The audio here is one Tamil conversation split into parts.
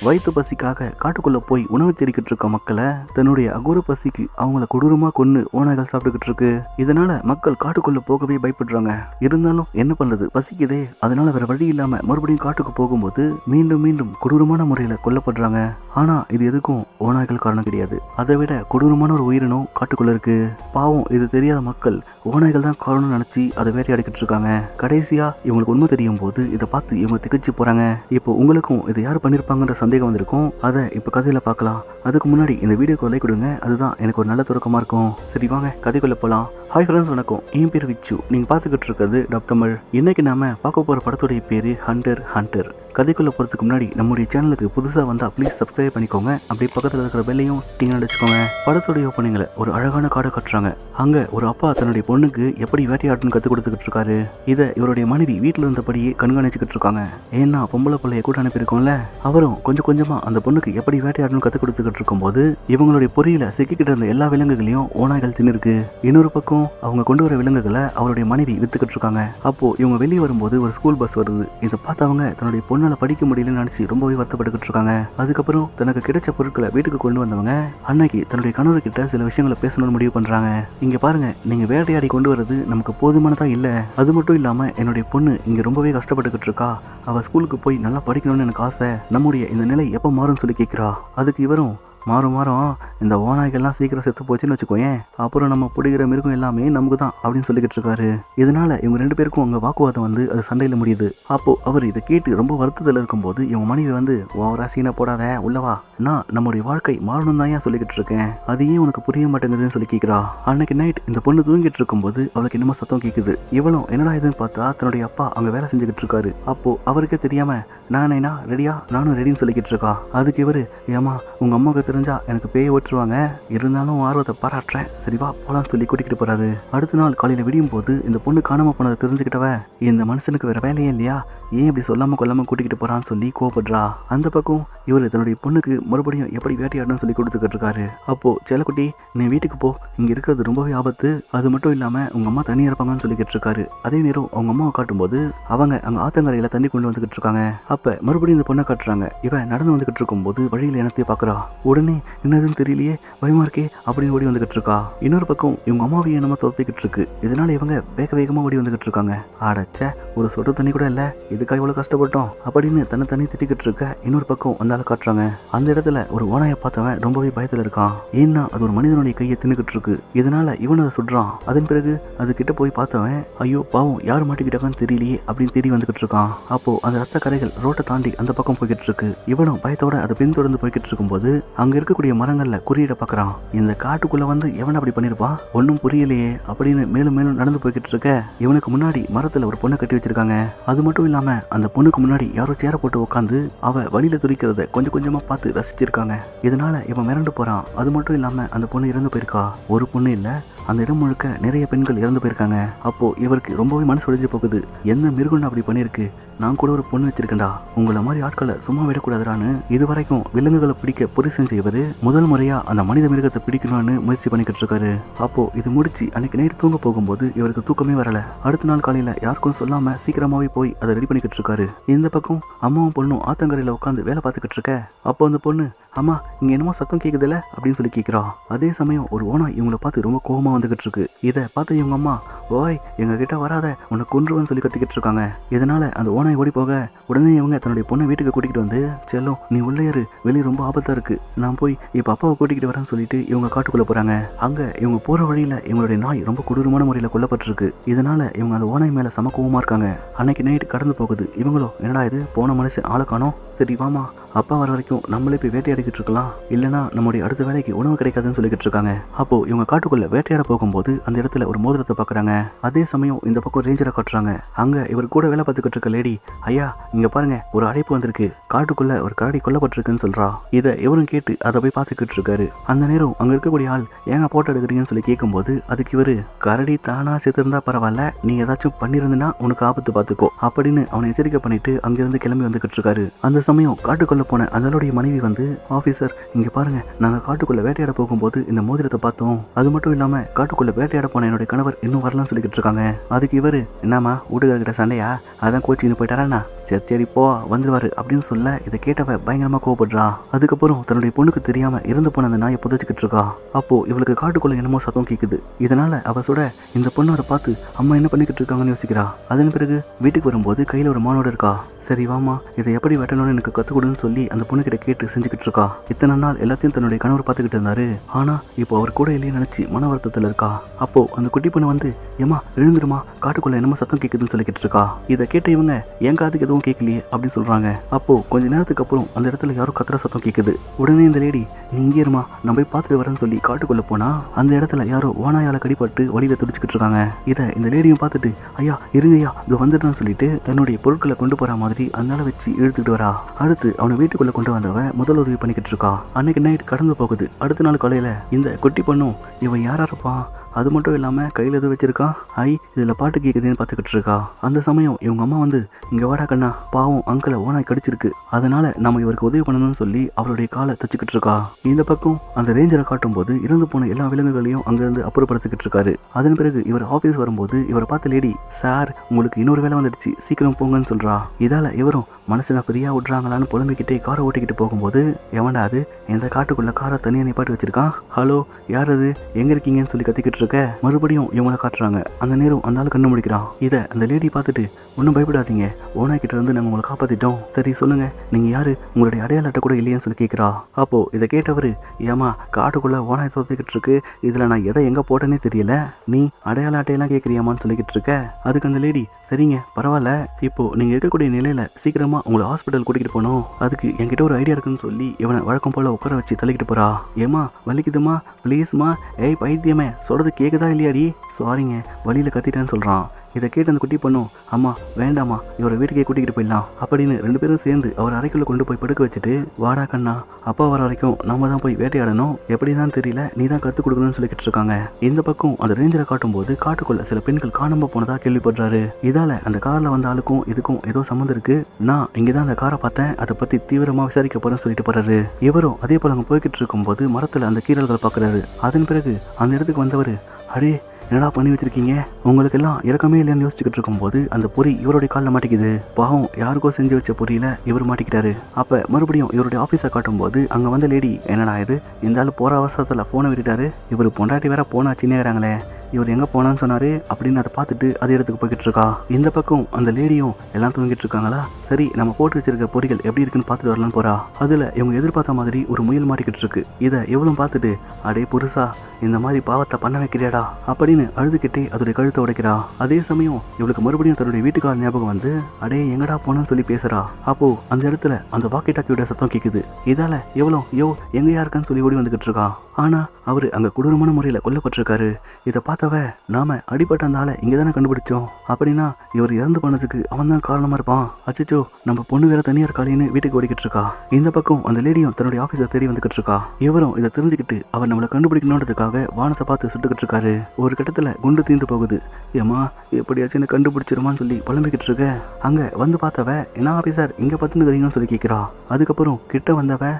வயிற்று பசிக்காக காட்டுக்குள்ள போய் உணவு தேடிக்கிட்டு இருக்க மக்களை தன்னுடைய அகோர பசிக்கு அவங்கள கொடூரமா கொன்னு ஓநாய்கள் சாப்பிட்டுக்கிட்டு இருக்கு. இதனால மக்கள் காட்டுக்குள்ள போகவே பயப்படுறாங்க. இருந்தாலும் என்ன பண்றது, பசிக்குதே. அதனால வேற வழி இல்லாம மறுபடியும் காட்டுக்கு போகும்போது மீண்டும் மீண்டும் கொடூரமான முறையில கொல்லப்படுறாங்க. ஆனா இது எதுக்கும் ஓநாய்கள் காரணம் கிடையாது. அதை விட கொடூரமான ஒரு உயிரினம் காட்டுக்குள்ள இருக்கு. பாவம், இது தெரியாத மக்கள் ஓநாய்கள் தான் காரணம் நினைச்சு அதை வேட்டையாடிக்கிட்டு இருக்காங்க. கடைசியா இவங்களுக்கு உண்மை தெரியும் போது இதை பார்த்து இவங்க திகச்சு போறாங்க. இப்போ உங்களுக்கும் இதை யார் பண்ணிருப்பாங்கன்ற சந்தேகம் வந்திருக்கும். அதை இப்போ கதையில பார்க்கலாம். அதுக்கு முன்னாடி இந்த வீடியோக்கு லைக் கொடுங்க. அதுதான் எனக்கு ஒரு நல்ல தொடக்கமா இருக்கும். சரி வாங்க கதைக்குள்ள போலாம். ஹாய் ஃப்ரெண்ட்ஸ், வணக்கம். என் பேர் விச்சு. நீங்க பார்த்துக்கிட்டு இருக்கிறது டப் தமிழ். இன்னைக்கு நாம பார்க்க போற படத்துடைய பேரு ஹண்டர். கதைக்குள்ள போறதுக்கு முன்னாடி நம்முடைய சேனலுக்கு புதுசா வந்தா ப்ளீஸ் சப்ஸ்கிரைப் பண்ணிக்கோங்க. அப்படியே பக்கத்துல இருக்கிற பெல்லையும் டிங் அடிச்சுக்கோங்க. படத்துடைய ஓப்பனிங்ல ஒரு அழகான காடை கட்டுறாங்க. அங்க ஒரு அப்பா தன்னுடைய பொண்ணுக்கு எப்படி வேட்டையாடணும்னு கத்து கொடுத்துக்கிட்டு இருக்காரு. இதை இவருடைய மனைவி வீட்டுல இருந்தபடியே கண்காணிச்சுக்கிட்டு இருக்காங்க. ஏன்னா பொம்பளை பிள்ளைய கூட அனுப்பியிருக்கோம்ல, அவரும் கொஞ்சம் கொஞ்சமா அந்த பொண்ணுக்கு எப்படி வேட்டையாடணும்னு கத்து கொடுத்துக்கிட்டு இருக்கும் போது இவங்களுடைய பொறியில சிக்கிக்கிட்டு இருந்த எல்லா விலங்குகளையும் ஓநாய்கள் தின்னுருக்கு. இன்னொரு பக்கம் அவங்க கொண்டு வர விலங்குகளை அவருடைய மனைவி வித்துக்கிட்டு இருக்காங்க. அப்போ இவங்க வெளியே வரும்போது ஒரு ஸ்கூல் பஸ் வருது. இதை பார்த்தவங்க தன்னுடைய பொண்ணால படிக்க முடியலன்னு நினைச்சு ரொம்பவே வருத்தப்பட்டுக்கிட்டு இருக்காங்க. அதுக்கப்புறம் தனக்கு கிடைச்ச பொருட்களை வீட்டுக்கு கொண்டு வந்தவங்க அன்னைக்கு தன்னுடைய கணவர் கிட்ட சில விஷயங்களை பேசணும்னு முடிவு பண்றாங்க. இங்க பாருங்க, நீங்க வேட்டையாடி கொண்டு வர்றது நமக்கு போதுமானதா இல்ல. அது மட்டும் இல்லாம என்னுடைய பொண்ணு இங்க ரொம்பவே கஷ்டப்பட்டுக்கிட்டு இருக்கா. அவ ஸ்கூலுக்கு போய் நல்லா படிக்கணும்னு எனக்கு ஆசை. நம்முடைய இந்த நிலை எப்ப மாறும்னு சொல்லி கேட்கிறா. அதுக்கு இவரும் மாறும் இந்த ஓநாய்கள்லாம் சீக்கிரம் செத்து போச்சுன்னு வச்சுக்கோயேன், அப்புறம் நம்ம பிடிக்கிற மிருகம் எல்லாமே நமக்கு தான் அப்படின்னு சொல்லிக்கிட்டு இருக்காரு. இதனால இவங்க ரெண்டு பேருக்கும் அங்கே வாக்குவாதம் வந்து அது சண்டையில் முடியுது. அப்போ அவர் இதை கேட்டு ரொம்ப வருத்தத்தில் இருக்கும்போது இவங்க மனைவி வந்து ஓவரா சீனை போடாத உள்ளவா, நான் நம்முடைய வாழ்க்கை மாறணும் தான் ஏன் சொல்லிக்கிட்டு இருக்கேன், அது ஏன் உனக்கு புரிய மாட்டேங்குதுன்னு சொல்லி கேட்கிறா. அன்னைக்கு நைட் இந்த பொண்ணு தூங்கிட்டு இருக்கும்போது அவளுக்கு என்னமோ சத்தம் கேட்குது. இவளும் என்னடா இதுன்னு பார்த்தா தன்னுடைய அப்பா அங்கே வேலை செஞ்சுக்கிட்டு இருக்காரு. அப்போ அவருக்கே தெரியாம நானேனா ரெடியா, நானும் ரெடின்னு சொல்லிக்கிட்டு இருக்கா. அதுக்கு இவரு, ஏமா உங்க அம்மாவுக்கு தெரிஞ்சா எனக்கு பேய ஓட்டுருவாங்க, இருந்தாலும் ஆர்வத்தை பாராட்டுறேன், சரிவா போலான்னு சொல்லி கூட்டிகிட்டு போறாரு. அடுத்த நாள் காலையில விடியும் போது இந்த பொண்ணு காணாம போனதை தெரிஞ்சுக்கிட்டவ, இந்த மனுஷனுக்கு வேற வேலையே இல்லையா, ஏன் இப்படி சொல்லாம கொல்லாம கூட்டிகிட்டு போறான்னு சொல்லி கோவப்படுறா. அந்த பக்கம் இவர் தன்னுடைய பொண்ணுக்கு மறுபடியும் எப்படி வேட்டையாடணும்னு சொல்லி கொடுத்துக்கிட்டு இருக்காரு. அப்போ செல்லக்குட்டி, நீ வீட்டுக்கு போ, இங்க இருக்கிறது ரொம்பவே ஆபத்து, அது மட்டும் இல்லாம உங்க அம்மா தண்ணி இறப்பாங்கன்னு சொல்லிக்கிட்டு இருக்காரு. அதே நேரம் அவங்க அம்மாவை காட்டும்போது அவங்க அங்க ஆத்தங்கரையில தண்ணி கொண்டு வந்துகிட்டு இருக்காங்க. அப்ப மறுபடியும் இந்த பொண்ணை காட்டுறாங்க. இவன் நடந்து வந்துகிட்டு இருக்கும் போது வழியில என்னத்தையும் பாக்குறா. உடனே என்னதுன்னு தெரியலையே, பயமா இருக்கே அப்படின்னு ஓடி வந்துகிட்டு இருக்கா. இன்னொரு பக்கம் இவங்க அம்மாவையும் என்னமோ துரத்திக்கிட்டு இருக்கு. இதனால இவங்க வேக வேகமா ஓடி வந்துகிட்டு இருக்காங்க. ஆடச்ச, ஒரு சொட்டு தண்ணி கூட இல்ல, இதுக்காக இவ்வளவு கஷ்டப்பட்டோம் அப்படின்னு தண்ணி திட்டிக்கிட்டு இருக்க. இன்னொரு பக்கம் வந்தால காட்டுறாங்க. அந்த இடத்துல ஒரு ஓநாயை பார்த்தவன் ரொம்பவே பயத்துல இருக்கான். ஏன்னா அது ஒரு மனிதனுடைய கையை தின்னுக்கிட்டு இருக்கு. இதனால இவன் அதை சுடுறான். அதன் பிறகு அது கிட்ட போய் பார்த்தவன், ஐயோ பாவம் யார் மாட்டிக்கிட்டாங்கன்னு தெரியலையே அப்படின்னு தேடி வந்துகிட்டு இருக்கான். அப்போ அந்த ரத்த கரைகள் ரோட்டை தாண்டி அந்த பக்கம் போய்கிட்டு இருக்கு. இவனும் பயத்தோட அதை பின்தொடர்ந்து போய்கிட்டு இருக்கும்போது அங்க இருக்கக்கூடிய மரங்கள்ல குறியீட பாக்குறான். இந்த காட்டுக்குள்ள வந்து எவன் அப்படி பண்ணிருப்பான், ஒன்னும் புரியலையே அப்படின்னு மேலும் மேலும் நடந்து போய்கிட்டு இருக்க. இவனுக்கு முன்னாடி மரத்துல ஒரு பொண்ணை கட்டி வச்சிருக்காங்க. அது மட்டும் இல்லாம அந்த பொண்ணுக்கு முன்னாடி யாரோ சேர போட்டு உட்காந்து அவ வழியில துடிக்கிறத கொஞ்சம் கொஞ்சமா பார்த்து ரசிச்சிருக்காங்க. இதனால இவன் மிரண்டு போறான். அது மட்டும் இல்லாம அந்த பொண்ணு இறந்து போயிருக்கா. ஒரு பொண்ணு இல்ல, அந்த இடம் முழுக்க நிறைய பெண்கள் இறந்து போயிருக்காங்க. அப்போ இவருக்கு ரொம்பவே மனசு ஒழிஞ்சு போகுது. என்ன மிருகம் அப்படி பண்ணிருக்கு, நான் கூட ஒரு பொண்ணு வச்சிருக்கேன்டா, உங்களை மாதிரி ஆட்களை சும்மா விடக்கூடாதுன்னு இது வரைக்கும் விலங்குகளை பிடிக்க புரிசம் செய்வது முதல் முறையா அந்த மனித மிருகத்தை பிடிக்கணும்னு முயற்சி பண்ணிக்கிட்டு இருக்காரு. அப்போ இது முடிச்சு அன்னைக்கு நைட் தூங்க போகும்போது இவருக்கு தூக்கமே வரல. அடுத்த நாள் காலையில யாருக்கும் சொல்லாம சீக்கிரமாவே போய் அதை ரெடி பண்ணிக்கிட்டு இருக்காரு. இந்த பக்கம் அம்மாவும் பொண்ணும் ஆத்தங்கரையில உட்காந்து வேலை பார்த்துக்கிட்டு இருக்க. அப்போ அந்த பொண்ணு, அம்மா இங்க என்னமோ சத்தம் கேக்குதுல அப்படின்னு சொல்லி கேட்கிறா. அதே சமயம் ஒரு ஓனாய் இவங்களை பார்த்து ரொம்ப கோபமா வந்துகிட்டு இருக்கு. இதை பார்த்து இவங்க அம்மா, ஓய் எங்க கிட்ட வராத, உன்னை கொன்றுவன்னு சொல்லி கத்திக்கிட்டு இருக்காங்க. இதனால அந்த ஓனாய் ஓடி போக உடனே இவங்க தன்னுடைய பொண்ணை வீட்டுக்கு கூட்டிகிட்டு வந்து, செல்லும் நீ உள்ளே இரு, வெளியே ரொம்ப ஆபத்தா இருக்கு, நான் போய் இப்ப அப்பாவை கூட்டிகிட்டு வரேன்னு சொல்லிட்டு இவங்க காட்டுக்குள்ள போறாங்க. அங்க இவங்க போற வழியில இவங்களுடைய நாய் ரொம்ப கொடூரமான முறையில கொல்லப்பட்டிருக்கு. இதனால இவங்க அந்த ஓனாய் மேல சம கோவமா இருக்காங்க. அன்னைக்கு நைட் கடந்து போகுது. இவங்களும் என்னடா இது, போன மனுஷன் ஆளை காணோம், சரி வாமா அப்பா வர வரைக்கும் நம்மளே போய் வேட்டையாடிக்கிட்டு இருக்கலாம், இல்லைன்னா நம்முடைய அடுத்த வேலைக்கு உணவு கிடைக்காதுன்னு சொல்லிக்கிட்டு இருக்காங்க. அப்போ இவங்க காட்டுக்குள்ள வேட்டையாட போகும்போது அந்த இடத்துல ஒரு மோதிரத்தை பாக்குறாங்க. அதே சமயம் இந்த பக்கம் ரேஞ்சரை காட்டுறாங்க. அங்க இவர் கூட வேலை பார்த்துக்கிட்டு இருக்க லேடி, ஐயா இங்க பாருங்க ஒரு அழைப்பு வந்திருக்கு, காட்டுக்குள்ள ஒரு கரடி கொல்லப்பட்டிருக்குன்னு சொல்றா. இதை இவரும் கேட்டு அதை போய் பார்த்துக்கிட்டு இருக்காரு. அந்த நேரம் அங்க இருக்கக்கூடிய ஆள், ஏங்க போட்டோ எடுக்கிறீங்கன்னு சொல்லி கேட்கும்போது அதுக்கு இவரு, கரடி தானா செத்துருந்தா பரவாயில்ல, நீ ஏதாச்சும் பண்ணிருந்தா உனக்கு ஆபத்து பார்த்துக்கோ அப்படின்னு அவனை எச்சரிக்கை பண்ணிட்டு அங்கிருந்து கிளம்பி வந்துகிட்டு இருக்காரு. அந்த சமயம் காட்டுக்குள்ள போன அதனுடைய மனைவி வந்து, ஆபீசர் இங்க பாருங்க, நாங்க காட்டுக்குள்ள வேட்டையாட போகும்போது இந்த மோதிரத்தை பார்த்தோம். அது மட்டும் இல்லாம காட்டுக்குள்ள வேட்டையாட போன என்னுடைய கணவர் இன்னும் வரலாம்னு சொல்லிக்கிட்டு இருக்காங்க. அதுக்கு இவரு, என்னமா வீட்டுக்காரர்கிட்ட சண்டையா, அதான் கோச்சின்னு போயிட்டாரா, சரி சரி போ வந்துருவாரு அப்படின்னு சொல்ல இதை கேட்டவ பயங்கரமா கோவப்படுறா. அதுக்கப்புறம் தன்னுடைய பொண்ணுக்கு தெரியாம இறந்து போன அந்த நாயை புதைச்சிக்கிட்டு இருக்கா. அப்போ இவளுக்கு காட்டுக்குள்ள என்னமோ சத்தம் கேக்குது. இதனால அவ சுட இந்த பொண்ணு அதை பார்த்து அம்மா என்ன பண்ணிக்கிட்டு இருக்காங்கன்னு யோசிக்கிறா. அதன் பிறகு வீட்டுக்கு வரும்போது கையில ஒரு மானோட இருக்கா. சரி வாமா, இதை எப்படி வெட்டணும்னு எனக்கு கத்துக் கொடுன்னு சொல்லி அந்த பொண்ணு கிட்ட கேட்டு செஞ்சுக்கிட்டு இருக்கா. இத்தனை நாள் எல்லாத்தையும் தன்னுடைய கணவர் பார்த்துக்கிட்டு இருந்தாரு. ஆனா இப்போ அவர் கூட இல்லையே நினைச்சு மன வருத்தத்துல இருக்கா. அப்போ அந்த குட்டி பொண்ணு வந்து, ஏமா எழுந்துருமா, காட்டுக்குள்ள என்னமோ சத்தம் கேக்குதுன்னு சொல்லிக்கிட்டு இருக்கா. இதை கேட்ட இவங்க, என் காதுக்கு எதுவும் கேட்கலையே அப்படின்னு சொல்றாங்க. அப்போ கொஞ்ச நேரத்துக்கு அப்புறம் அந்த இடத்துல யாரோ கத்துற சத்தம் கேக்குது. உடனே இந்த லேடி, நீ இங்கே இருமா, நான் போய் பார்த்துட்டு வரேன்னு சொல்லி காட்டுக்குள்ள போனா அந்த இடத்துல யாரோ ஓனாயால கடிப்பட்டு வழியில துடிச்சுக்கிட்டு இருக்காங்க. இதை இந்த லேடியும் பார்த்துட்டு, ஐயா இருங்கய்யா இது வந்துட்டான்னு சொல்லிட்டு தன்னுடைய பொருட்களை கொண்டு போற மாதிரி அதனால வச்சு இழுத்துக்கிட்டு வரா. அடுத்து அவனை வீட்டுக்குள்ள கொண்டு வந்தவ முதல் உதவி பண்ணிக்கிட்டு இருக்கா. அன்னைக்கு நைட் கடந்து போகுது. அடுத்த நாள் காலையில இந்த குட்டி பொண்ணும், இவன் யாரா இருப்பான், அது மட்டும் இல்லாம கையில் எதுவும் வச்சிருக்கா, இதுல பாட்டு கேட்குதுன்னு பார்த்துக்கிட்டு இருக்கா. அந்த சமயம் இவங்க அம்மா வந்து, இங்க வாடா கண்ணா, பாவம் அங்கிளை ஓனாய் கடிச்சிருக்கு, அதனால நம்ம இவருக்கு உதவி பண்ணணும்னு சொல்லி அவருடைய காலை தச்சுக்கிட்டு இருக்கா. இந்த பக்கம் அந்த ரேஞ்சரை காட்டும் போது இறந்து போன எல்லா விலங்குகளையும் அங்கிருந்து அப்புறப்படுத்திக்கிட்டு இருக்காரு. அதன் பிறகு இவர் ஆபீஸ் வரும்போது இவரை பார்த்த லேடி, சார் உங்களுக்கு இன்னொரு வேலை வந்துடுச்சு, சீக்கிரம் போங்கன்னு சொல்றா. இதால இவரும் மனசுல பிரியா விட்றாங்களான்னு புலம்பிக்கிட்டே காரை ஓட்டிக்கிட்டு போகும்போது, எவன்டா அது இந்த காட்டுக்குள்ள காரை தனியா நிப்பாட்டி வச்சிருக்கான், ஹலோ யார் அது, எங்க இருக்கீங்கன்னு சொல்லி கத்திக்கிட்டு இருக்க. மறுபடியும் இவங்களை காட்டுறாங்க. அந்த நேரம் அந்த ஆள் கண்ணு முடிக்கிறான். இதை அந்த லேடி பார்த்துட்டு, ஒன்றும் பயப்படாதீங்க, ஓனாய் கிட்ட இருந்து நாங்கள் உங்களை காப்பாத்திட்டோம், சரி சொல்லுங்க நீங்க யாரு, உங்களுடைய அடையாள அட்டை கூட இல்லையான்னு சொல்லி கேட்கிறா. அப்போ இதை கேட்டவரு, ஏமா காட்டுக்குள்ள ஓனாய் தோத்திக்கிட்டு இருக்கு, இதுல நான் எதை எங்க போட்டேன்னே தெரியல, நீ அடையாள அட்டையெல்லாம் கேட்கிறியாமான்னு சொல்லிக்கிட்டு இருக்க. அதுக்கு அந்த லேடி, சரிங்க பரவாயில்ல, இப்போ நீங்க இருக்கக்கூடிய நிலையில சீக்கிரமா உங்களை ஹாஸ்பிட்டல் கூட்டிகிட்டு போனோம், அதுக்கு என்கிட்ட ஒரு ஐடியா இருக்குன்னு சொல்லி இவனை வழக்கம் போல உட்கார வச்சு தள்ளிக்கிட்டு போறா. ஏமா வலிக்குதுமா, ப்ளீஸ்மா, ஏய் பைத்தியமே சொல்றது கேக்குதா இல்லையாடி, சாரிங்க வழியில கத்திட்டேன்னு சொல்றான். இதை கேட்டு அந்த குட்டி பொண்ணும், அம்மா வேண்டாமா இவரை வீட்டுக்கே கூட்டிகிட்டு போயிடலாம் அப்படின்னு ரெண்டு பேரும் சேர்ந்து அவர் அறைக்குள்ள கொண்டு போய் படுக்க வச்சுட்டு, வாடா கண்ணா அப்பா வர வரைக்கும் நாம தான் போய் வேட்டையாடணும், எப்படிதான் தெரியல நீ தான் கற்றுக் கொடுக்கணும்னு சொல்லிக்கிட்டு இருக்காங்க. இந்த பக்கம் அந்த ரேஞ்சரை காட்டும் போது காட்டுக்குள்ள சில பெண்கள் காணாம போனதா கேள்விப்படுறாரு. இதால அந்த கார்ல வந்த ஆளுக்கும் இதுக்கும் ஏதோ சம்மந்தம் இருக்கு, நான் இங்கதான் அந்த காரை பார்த்தேன், அதை பத்தி தீவிரமா விசாரிக்க போறேன்னு சொல்லிட்டு போறாரு. இவரும் அதே போல அங்க போய்கிட்டு இருக்கும் போது மரத்துல அந்த கீரல்களை பாக்குறாரு. அதன் பிறகு அந்த இடத்துக்கு வந்தவர், அடே என்னடா பண்ணி வச்சிருக்கீங்க, உங்களுக்கு எல்லாம் இறக்கமே இல்லைன்னு யோசிச்சுக்கிட்டு இருக்கும்போது அந்த பொறி இவருடைய காலில் மாட்டிக்குது. பாவம் யாருக்கோ செஞ்சு வச்ச பொறியில இவர் மாட்டிக்கிட்டாரு. அப்ப மறுபடியும் இவருடைய ஆபீஸை காட்டும் போது அங்க வந்த லேடி, என்னடா இது இந்த ஆளு போற அவசரத்துல போனை விட்டுட்டாரு, இவர் பொண்டாட்டி வேற போனா சின்னேறாங்களே, இவர் எங்க போனான்னு சொன்னாரு அப்படின்னு அதை பார்த்துட்டு அதே இடத்துக்கு போய்கிட்டு இருக்கா. இந்த பக்கம் அந்த லேடியும் எல்லாம் தூங்கிட்டு இருக்காங்களா, சரி நம்ம போட்டு வச்சிருக்க பொறிகள் எப்படி இருக்குன்னு பார்த்துட்டு வரலான்னு போறா. அதுல இவங்க எதிர்பார்த்த மாதிரி ஒரு முயல் மாட்டிக்கிட்டு இருக்கு. இதை எவ்வளவு பார்த்துட்டு, அடே புதுசா இந்த மாதிரி பாவத்தை பண்ண வைக்கிறியாடா அப்படின்னு அழுதுகிட்டே அதோடைய கழுத்தை உடைக்கிறா. அதே சமயம் இவளுக்கு மறுபடியும் தன்னுடைய வீட்டுக்கார ஞாபகம் வந்து, அடே எங்கடா போனன்னு சொல்லி பேசுறா. அப்போ அந்த இடத்துல அந்த வாக்கி டாக்கியோட சத்தம் கேக்குது. இதால யோ எங்கயா இருக்கான்னு சொல்லி ஓடி வந்துகிட்டு இருக்கான். ஆனா அவரு அங்க கொடூரமான முறையில கொல்லப்பட்டிருக்காரு. இதை பார்த்தவ, நாம அடிபட்ட அந்த ஆளை இங்கதானே கண்டுபிடிச்சோம், அப்படின்னா இவர் இறந்து போனதுக்கு அவன் தான் காரணமா இருப்பான், அச்சோ நம்ம பொண்ணு வேற தனியா இருக்காளின்னு வீட்டுக்கு ஓடிக்கிட்டு இருக்கா. இந்த பக்கம் அந்த லேடியும் தன்னுடைய ஆபீஸை தேடி வந்துகிட்டு இருக்கா. இவரும் இதை தெரிஞ்சுக்கிட்டு அவர் நம்மளை கண்டுபிடிக்கணுன்றதுக்காக வானத்தை பார்த்து சுட்டுக்கிட்டு இருக்காரு. ஒரு கட்டத்துல குண்டு தீந்து போகுது. ஏமா எப்படியாச்சும் கண்டுபிடிச்சிருமான்னு சொல்லி புலம்பிக்கிட்டு இருக்க. அங்க வந்து பார்த்தவ, என்ன ஆபீசர் இங்க பத்துனுக்கிறீங்கன்னு சொல்லி கேட்கிறா. அதுக்கப்புறம் கிட்ட வந்தவ,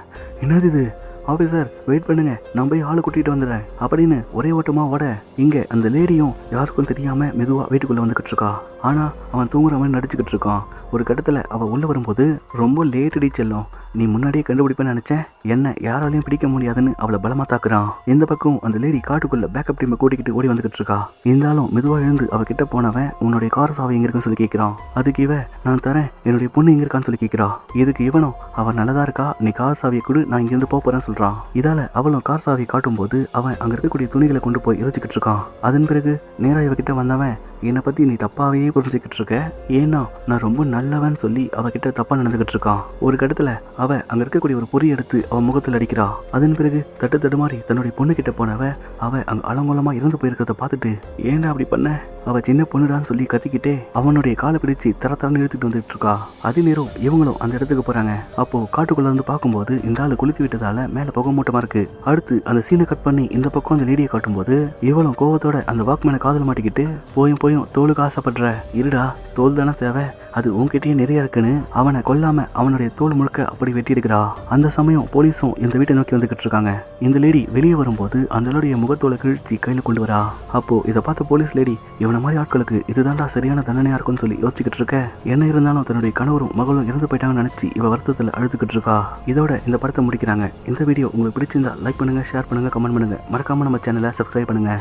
என்னது இது ஆபீசர் வெயிட் பண்ணுங்க, நான் போய் ஆளை கூட்டிட்டு வந்துடுறேன் அப்படின்னு ஒரே ஓட்டமா ஓட, இங்க அந்த லேடியும் யாருக்கும் தெரியாம மெதுவா வீட்டுக்குள்ள வந்துகிட்டு இருக்கா. ஆனா அவன் தூங்குற மாதிரி நடிச்சுக்கிட்டு இருக்கான். ஒரு கட்டத்துல அவ உள்ள வரும்போது, ரொம்ப லேட்டடி செல்லும், நீ முன்னாடியே கண்டுபிடிப்பேன்னு நினைச்சேன், என்ன யாராலையும் பிடிக்க முடியாதுன்னு அவளை பலமா தாக்குறான். இந்த பக்கம் அந்த லேடி காட்டுக்குள்ள பேக்கப் டீமை கூட்டிக்கிட்டு ஓடி வந்துகிட்டு இருக்கா. இருந்தாலும் மெதுவா எழுந்து அவ கிட்ட போனவன், உன்னுடைய கார் சாவி எங்க இருக்குன்னு சொல்லி கேட்கிறான். அதுக்கு இவ, நான் தரேன், என்னுடைய பொண்ணு எங்க இருக்கான்னு சொல்லி கேட்கிறா. இதுக்கு இவனும், அவன் நல்லதா இருக்கா, நீ கார் சாவியை கொடு, நான் இங்கிருந்து போறேன்னு சொல்றான். இதால அவளும் கார் சாவியை காட்டும் போது அவன் அங்க இருக்கக்கூடிய துணிகளை கொண்டு போய் எரிச்சுக்கிட்டு இருக்கான். அதன் பிறகு நேரா இவ கிட்ட வந்தவன், என்னை பத்தி நீ தப்பாவே புரிஞ்சுக்கிட்டு இருக்க, ஏன்னா நான் ரொம்ப நல்லவன் சொல்லி அவகிட்ட தப்பா நடந்துகிட்டு இருக்கான். ஒரு கட்டத்துல அவ அங்க இருக்கக்கூடிய ஒரு பொறி எடுத்து அவன் முகத்தில் அடிக்கிறா. அதன் பிறகு தட்டு தடுமாறி தன்னுடைய பொண்ணு கிட்ட போனவ, அவ அங்க அலங்கோலமா இறந்து போயிருக்கிறத பார்த்துட்டு, ஏன்டா அப்படி பண்ண, அவ சின்ன பொண்ணுடான்னு சொல்லி கத்திக்கிட்டே அவனுடைய காலை பிடிச்சு தரன்னு இழுத்துட்டு வந்துட்டு இருக்கா. அதே நேரம் இவங்களும் அந்த இடத்துக்கு போறாங்க. அப்போ காட்டுக்குள்ள இருந்து பார்க்கும்போது இந்த ஆளு குளித்து விட்டதால மேல புகை மூட்டமா இருக்கு. அடுத்து அந்த சீனை கட் பண்ணி இந்த பக்கம் அந்த லேடியை காட்டும்போது இவளும் கோவத்தோட அந்த வாக்மேனை காதல் மாட்டிக்கிட்டு போயும் தோலுக்கு ஆசைப்படுற, இருடா தோல் தானே தேவை, அது உன்கிட்டயே நிறைய இருக்குன்னு அவனை கொல்லாம அவனுடைய தோல் முழுக்க அப்படி வெட்டி எடுக்கிறா. அந்த சமயம் போலீஸும் இந்த வீட்டை நோக்கி வந்துகிட்டு இருக்காங்க. இந்த லேடி வெளியே வரும்போது அந்த முகத்தோலை கிழிச்சு கையில கொண்டு வரா. அப்போ இதை பார்த்த போலீஸ் லேடி இவன மாதிரி ஆட்களுக்கு இதுதான்டா சரியான தண்டனையா இருக்கும்னு சொல்லி யோசிச்சுக்கிட்டு இருக்க. என்ன இருந்தாலும் தன்னுடைய கணவரும் மகளும் இறந்து போயிட்டாங்கன்னு நினைச்சு இவ வருத்தத்தில் அழுதுகிட்டு இருக்கா. இதோட இந்த படத்தை முடிக்கிறாங்க. இந்த வீடியோ உங்களுக்கு பிடிச்சிருந்தா லைக் பண்ணுங்க, ஷேர் பண்ணுங்க, கமெண்ட் பண்ணுங்க. மறக்காம நம்ம சேனலை சப்ஸ்கிரைப் பண்ணுங்க.